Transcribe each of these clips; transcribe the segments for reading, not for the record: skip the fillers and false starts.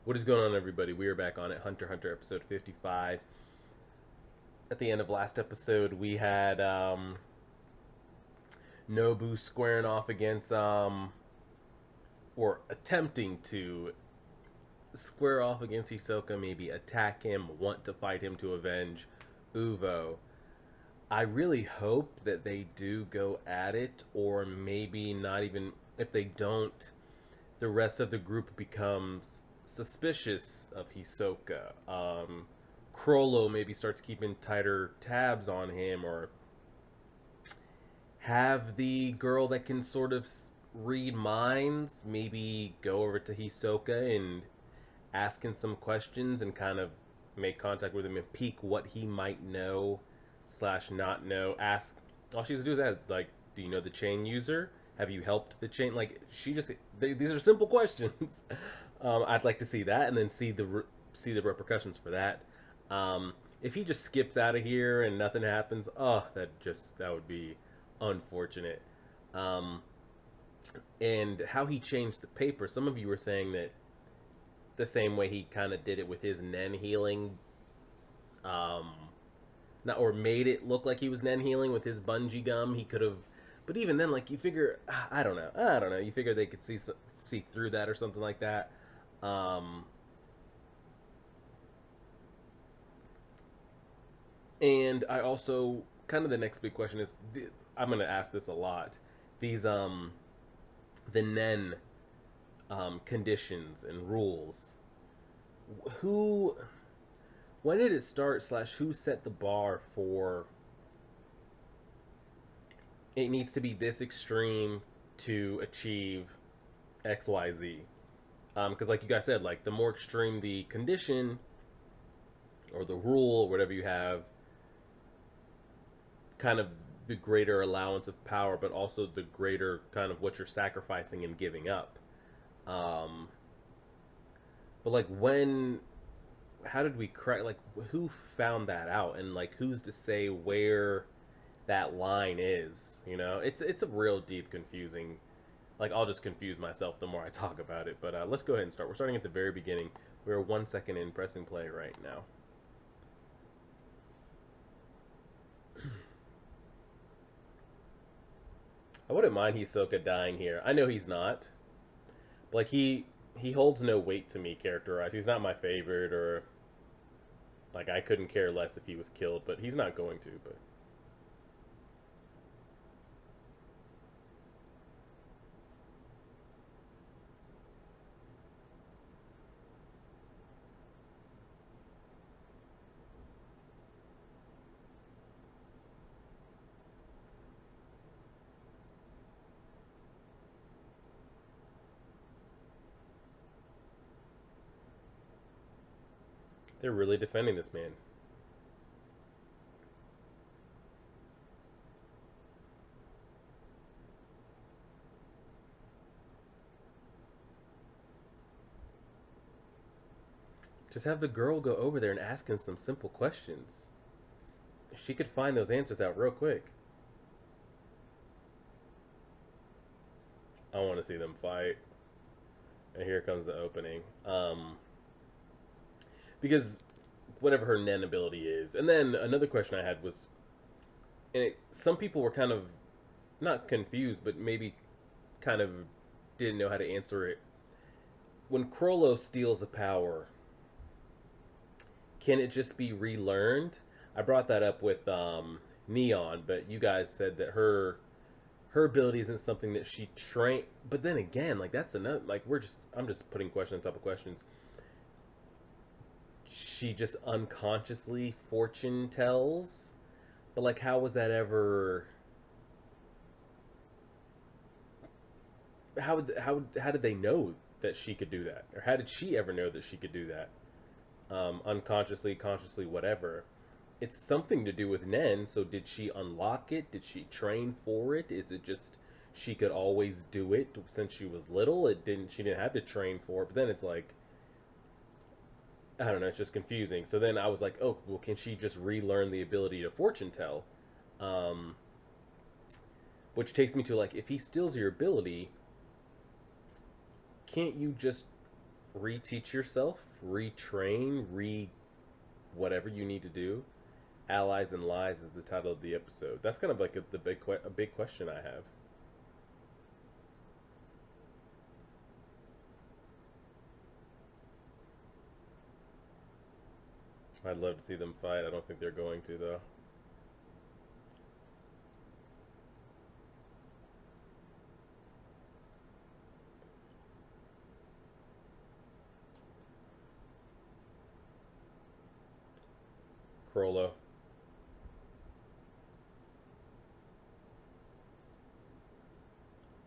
What is going on, everybody? We are back on it. Hunter x Hunter episode 55. At the end of last episode, we had Nobu squaring off against, or attempting to square off against Hisoka, maybe attack him, want to fight him to avenge Uvo. I really hope that they do go at it, or maybe not even, if they don't, the rest of the group becomes suspicious of Hisoka. Crollo maybe starts keeping tighter tabs on him, or have the girl that can sort of read minds maybe go over to Hisoka and ask him some questions and kind of make contact with him and peek what he might know slash not know. Ask, all she has to do is ask, like, do you know the chain user? Have you helped the chain? Like, she just, these are simple questions. I'd like to see that, and then see the repercussions for that. If he just skips out of here and nothing happens, oh, that would be unfortunate. Um, and how he changed the paper. Some of you were saying that the same way he kind of did it with his Nen healing, um, not or made it look like he was Nen healing with his bungee gum. He could have, but even then, like you figure, I don't know. You figure they could see through that or something like that. Um, and I also kind of the next big question is I'm gonna ask this a lot. These the Nen conditions and rules. Who when did it start slash who set the bar for it needs to be this extreme to achieve XYZ? Because like you guys said, like the more extreme the condition or the rule or whatever you have, kind of the greater allowance of power, but also the greater kind of what you're sacrificing and giving up. Um, but like when, how did we crack? Like who found that out, and like who's to say where that line is? You know, it's a real deep, confusing. Like I'll just confuse myself the more I talk about it. But let's go ahead and start. We're starting at the very beginning. We're 1 second in pressing play right now. I wouldn't mind Hisoka dying here. I know he's not. But like he holds no weight to me character-wise. He's not my favorite, or like I couldn't care less if he was killed, but he's not going to. But they're really defending this man. Just have the girl go over there and ask him some simple questions. She could find those answers out real quick. I want to see them fight. And here comes the opening. Because whatever her Nen ability is. And then another question I had was, some people were kind of not confused, but maybe kind of didn't know how to answer it. When Crollo steals a power, can it just be relearned? I brought that up with Neon, but you guys said that her ability isn't something that she trained. But then again, like that's another like I'm just putting question on top of questions. She just unconsciously fortune tells, but like how was that ever? How did they know that she could do that, or how did she ever know that she could do that? Unconsciously, consciously, whatever. It's something to do with Nen. So did she unlock it? Did she train for it? Is it just she could always do it since she was little? It didn't. She didn't have to train for it. But then it's like I don't know. It's just confusing. So then I was like, oh, well, can she just relearn the ability to fortune tell? Um, which takes me to like, if he steals your ability, can't you just reteach yourself, retrain, re whatever you need to do. Allies and Lies is the title of the episode. That's kind of like a big question I have. I'd love to see them fight. I don't think they're going to though. Crollo.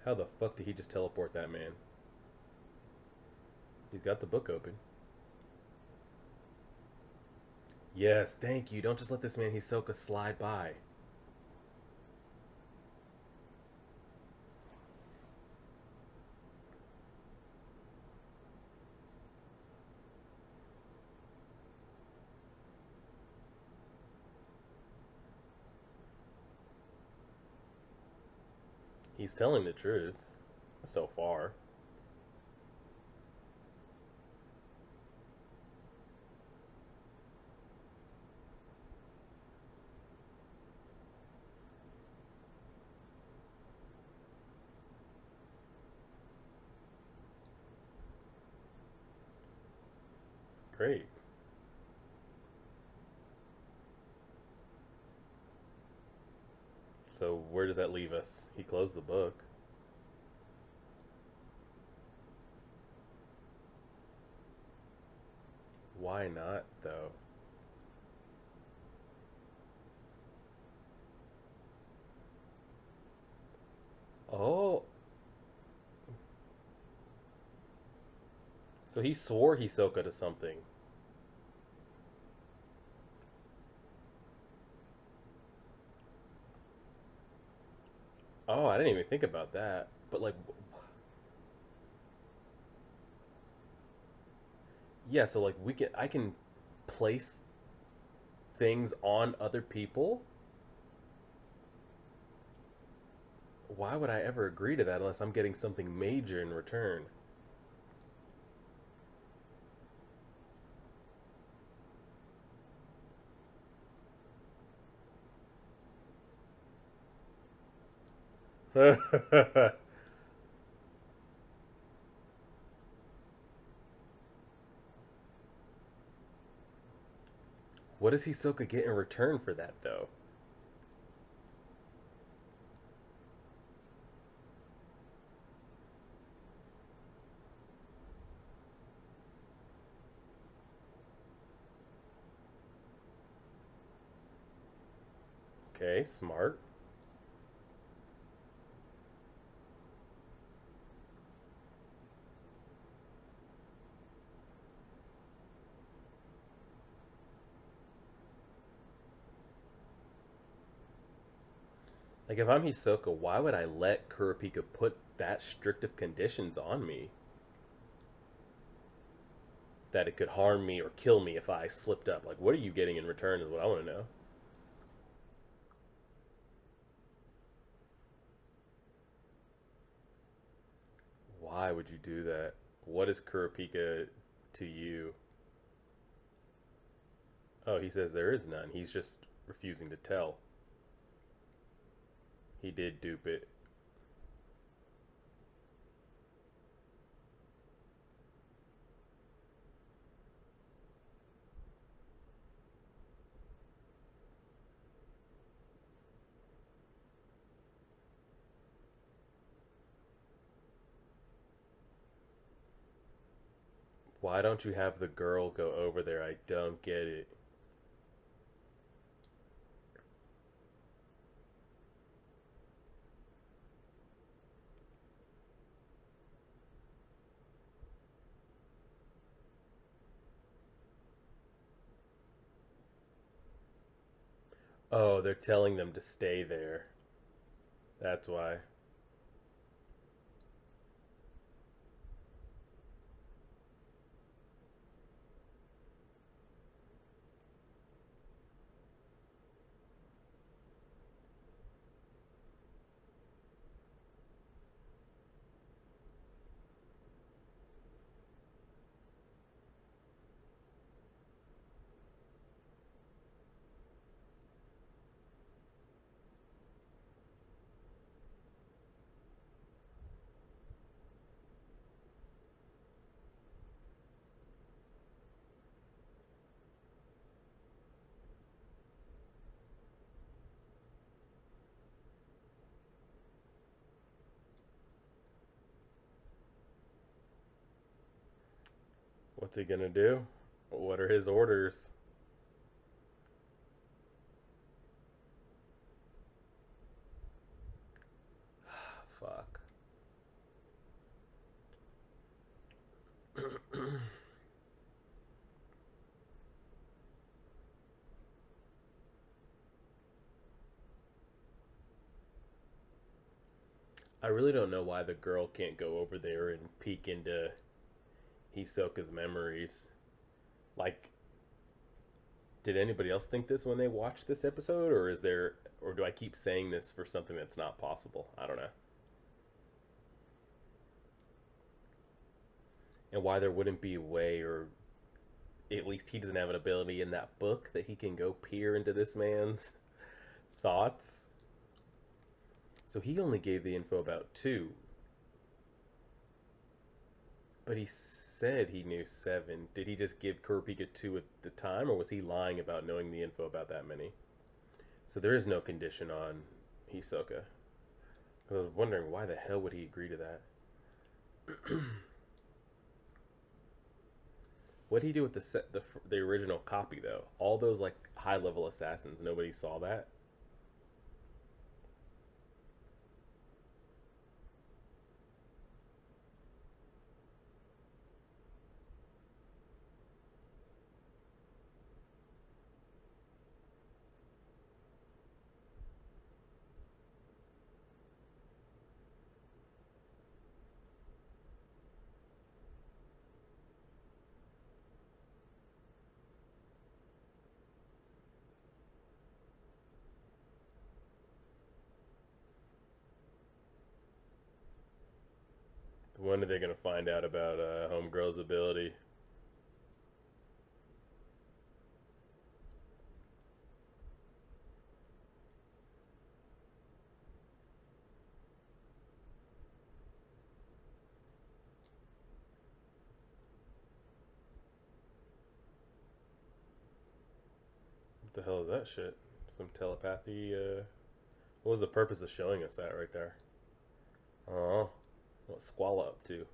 How the fuck did he just teleport that man? He's got the book open. Yes, thank you. Don't just let this man Hisoka slide by. He's telling the truth. So far. Great. So where does that leave us? He closed the book. Why not, though? Oh, so he swore Hisoka to something. Oh, I didn't even think about that. But like, yeah, so like I can place things on other people. Why would I ever agree to that unless I'm getting something major in return? What does Hisoka get in return for that, though? Okay, smart. Like, if I'm Hisoka, why would I let Kurapika put that strict of conditions on me? That it could harm me or kill me if I slipped up. Like, what are you getting in return is what I want to know. Why would you do that? What is Kurapika to you? Oh, he says there is none. He's just refusing to tell. He did dupe it. Why don't you have the girl go over there? I don't get it. Oh, they're telling them to stay there. That's why. What's he gonna do? What are his orders? Fuck. I really don't know why the girl can't go over there and peek into Hisoka's memories. Like, did anybody else think this when they watched this episode, or is there, or do I keep saying this for something that's not possible? I don't know. And why there wouldn't be a way, or at least he doesn't have an ability in that book that he can go peer into this man's thoughts. So he only gave the info about two, but he said he knew seven. Did he just give Kurapika two at the time, or was he lying about knowing the info about that many? So there is no condition on Hisoka. Because I was wondering why the hell would he agree to that? What did he do with the original copy though? All those like high level assassins, nobody saw that. When are they gonna find out about Homegirl's ability? What the hell is that shit? Some telepathy. What was the purpose of showing us that right there? Oh, what's Squalla up to?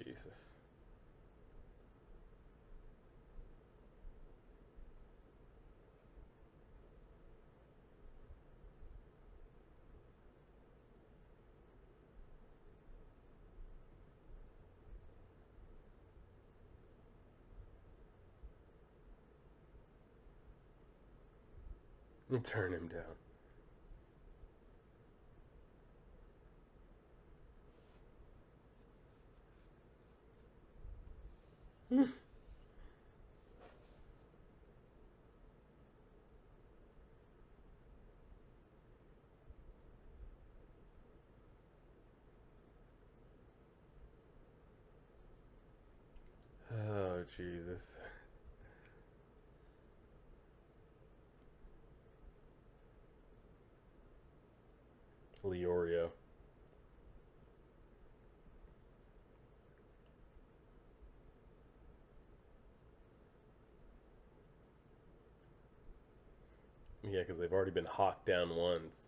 Jesus. Turn him down. Oh, Jesus. Leorio. Yeah, because they've already been hawked down once.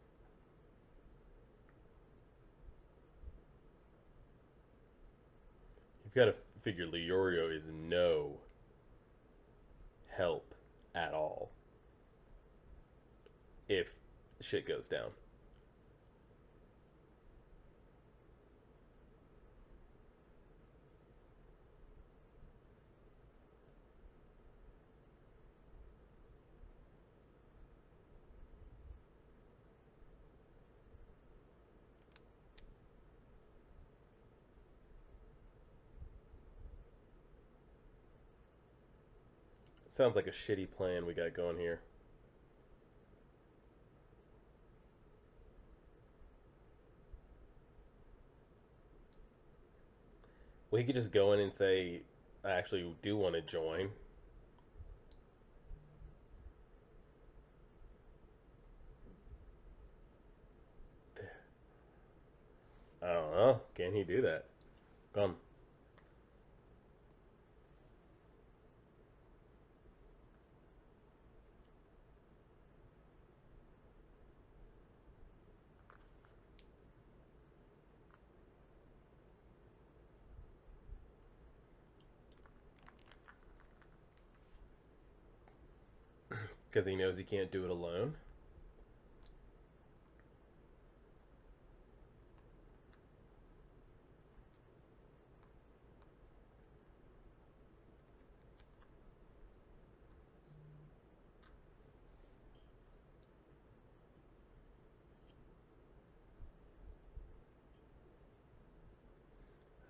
You've got to figure Leorio is no help at all if shit goes down. It sounds like a shitty plan we got going here. Well, he could just go in and say, "I actually do want to join." I don't know. Can he do that? Come. Because he knows he can't do it alone.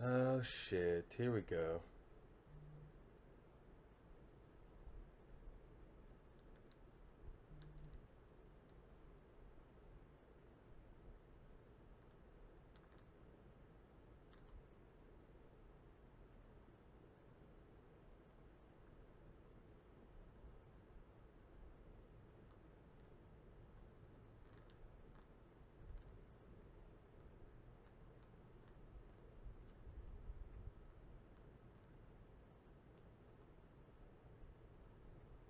Oh shit! Here we go.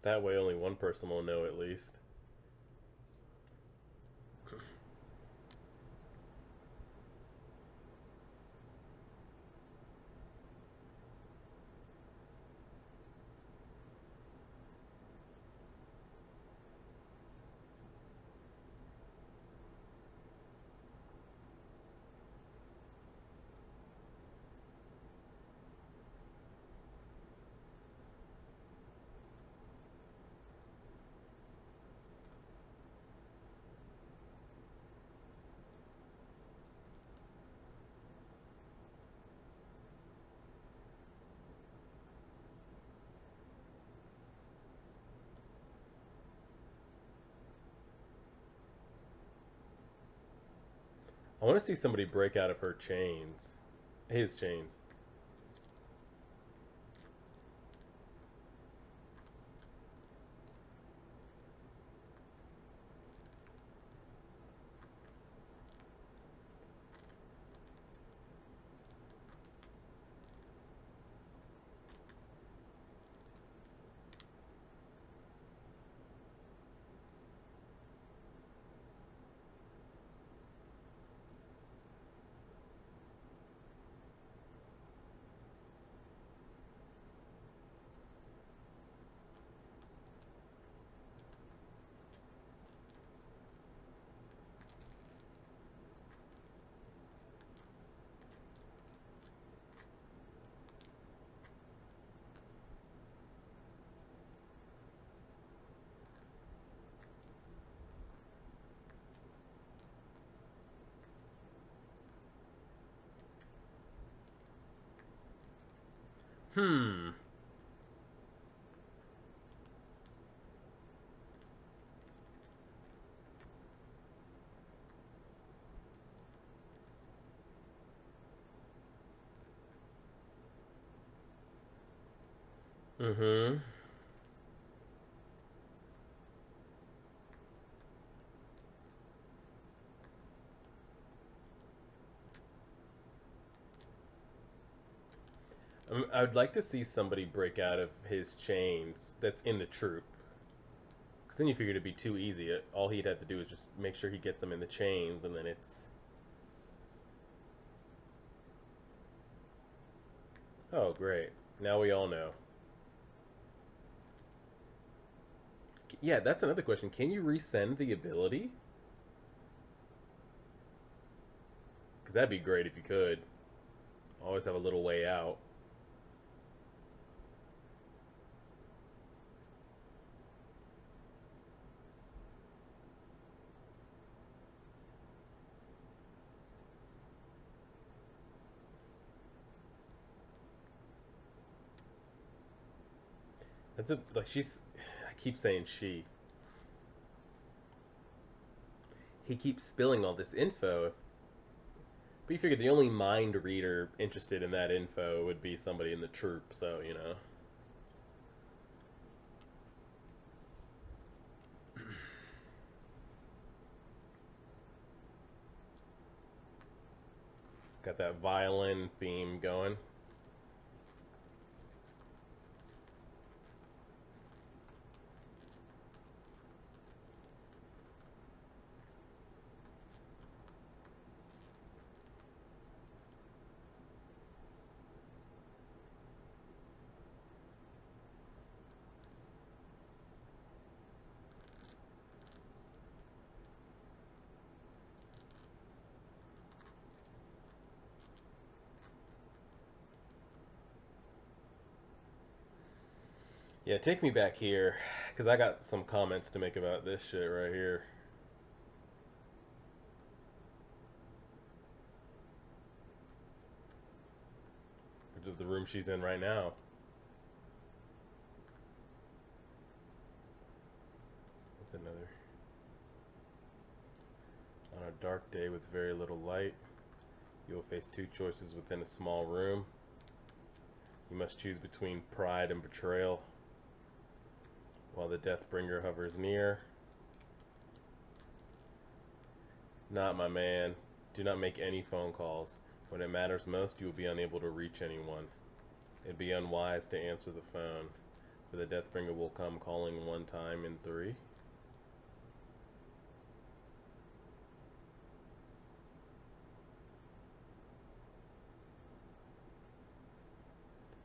That way, only one person will know at least. I want to see somebody break out of her chains. His chains. Hmm. Mm-hmm. I would like to see somebody break out of his chains that's in the troop. Because then you figured it'd be too easy. All he'd have to do is just make sure he gets them in the chains, and then it's. Oh, great. Now we all know. Yeah, that's another question. Can you resend the ability? Because that'd be great if you could. Always have a little way out. That's a like she's. I keep saying she. He keeps spilling all this info But you figure the only mind reader interested in that info would be somebody in the troop, so, you know. Got that violin theme going. Yeah, take me back here, because I got some comments to make about this shit right here. Which is the room she's in right now. That's another. On a dark day with very little light, you will face two choices within a small room. You must choose between pride and betrayal. While the Deathbringer hovers near. Not my man. Do not make any phone calls. When it matters most, you will be unable to reach anyone. It'd be unwise to answer the phone, for the Deathbringer will come calling one time in 3.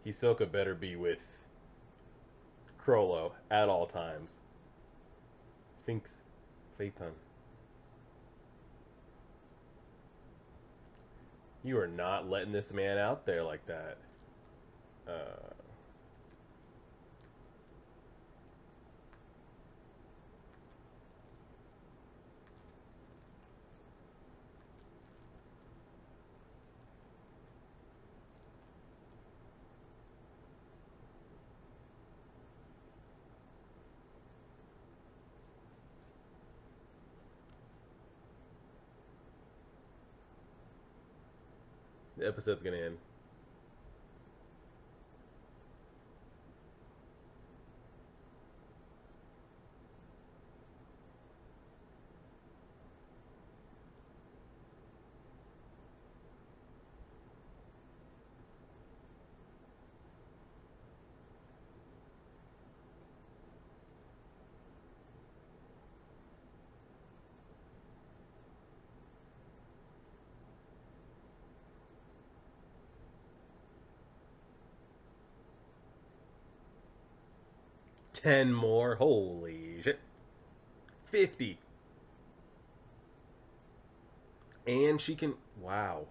Hisoka better be with Chrollo at all times. Sphinx, Phaeton. You are not letting this man out there like that. Uh, the episode's gonna end. Ten more. Holy shit. 50. And she can. Wow.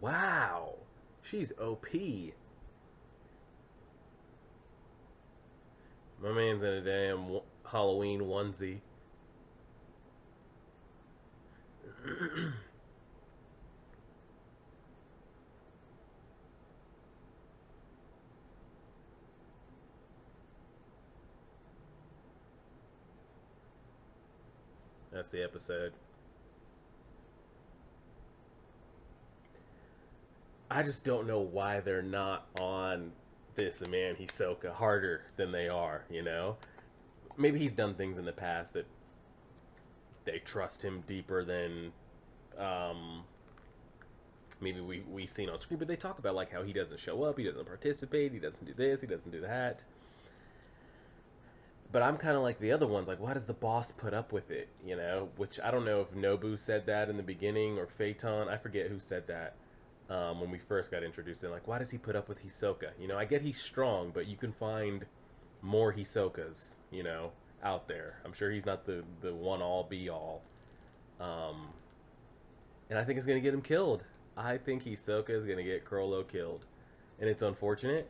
Wow. She's OP. My man's in a damn Halloween onesie. That's the episode. I just don't know why they're not on this man Hisoka harder than they are, you know? Maybe he's done things in the past that they trust him deeper than um, maybe we seen on screen, but they talk about like how he doesn't show up, he doesn't participate, he doesn't do this, he doesn't do that. But I'm kind of like the other ones, like why does the boss put up with it, you know? Which I don't know if Nobu said that in the beginning or Phaeton, I forget who said that when we first got introduced in. Like why does he put up with Hisoka? You know, I get he's strong, but you can find more Hisokas, you know, out there. I'm sure he's not the one all be all. Um, and I think it's gonna get him killed. I think Hisoka is gonna get Chrollo killed, and it's unfortunate.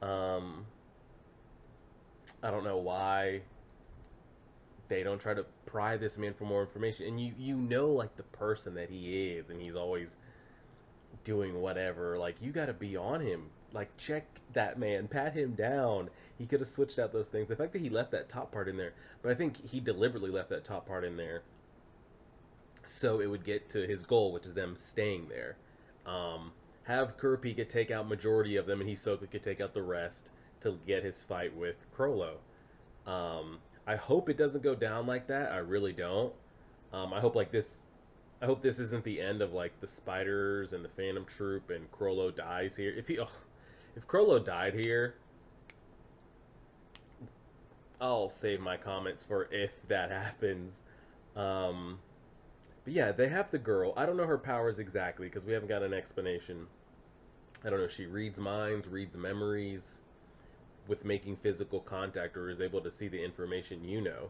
Um, I don't know why they don't try to pry this man for more information. And you know like the person that he is, and he's always doing whatever. Like you got to be on him. Like check that man, pat him down. He could have switched out those things. The fact that he left that top part in there, but I think he deliberately left that top part in there so it would get to his goal, which is them staying there. Um, have Kurapika take out majority of them, and Hisoka could take out the rest to get his fight with Crollo. I hope it doesn't go down like that. I really don't. I hope like this. I hope this isn't the end of like the spiders and the Phantom Troop and Crollo dies here. If Crollo died here, I'll save my comments for if that happens. Um, but yeah, they have the girl. I don't know her powers exactly because we haven't got an explanation. I don't know. She reads minds, reads memories with making physical contact, or is able to see the information you know.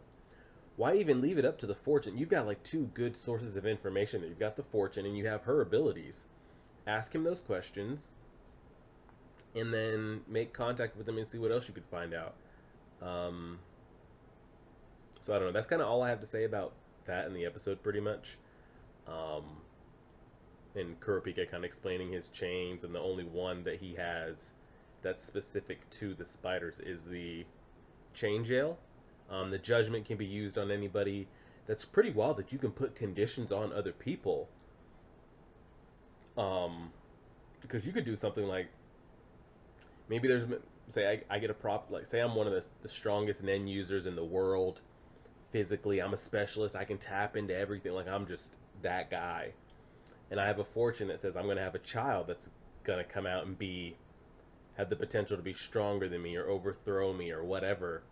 Why even leave it up to the fortune? You've got like two good sources of information. You've got the fortune and you have her abilities. Ask him those questions and then make contact with him and see what else you could find out. Um, so I don't know. That's kind of all I have to say about that in the episode, pretty much. Um, and Kurapika kind of explaining his chains, and the only one that he has that's specific to the spiders is the chain jail. The judgment can be used on anybody. That's pretty wild that you can put conditions on other people. Um, because you could do something like maybe there's say I get a prop like say I'm one of the strongest Nen users in the world physically. I'm a specialist. I can tap into everything. Like I'm just that guy. And I have a fortune that says I'm going to have a child that's going to come out and be have the potential to be stronger than me or overthrow me or whatever.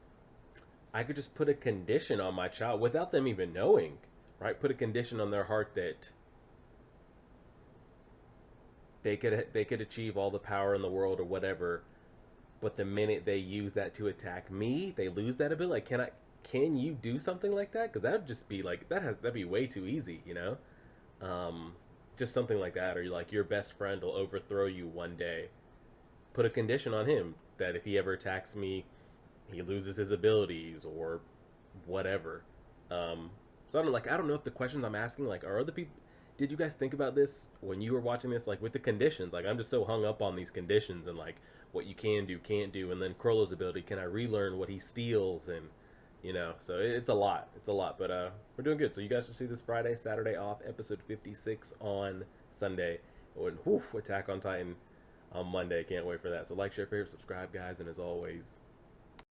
I could just put a condition on my child without them even knowing, right? Put a condition on their heart that they could achieve all the power in the world or whatever, but the minute they use that to attack me, they lose that ability. Like, can you do something like that? Because that'd just be like that'd be way too easy, you know. Um, just something like that, or like your best friend will overthrow you one day. Put a condition on him that if he ever attacks me, he loses his abilities or whatever. So I don't know if the questions I'm asking like are other people. Did you guys think about this when you were watching this? Like with the conditions, like I'm just so hung up on these conditions and like what you can do, can't do, and then Crollo's ability. Can I relearn what he steals and so it's a lot. It's a lot, but we're doing good. So you guys will see this Friday, Saturday off, episode 56 on Sunday. And Attack on Titan on Monday. Can't wait for that. So like, share, favorite, subscribe, guys, and as always,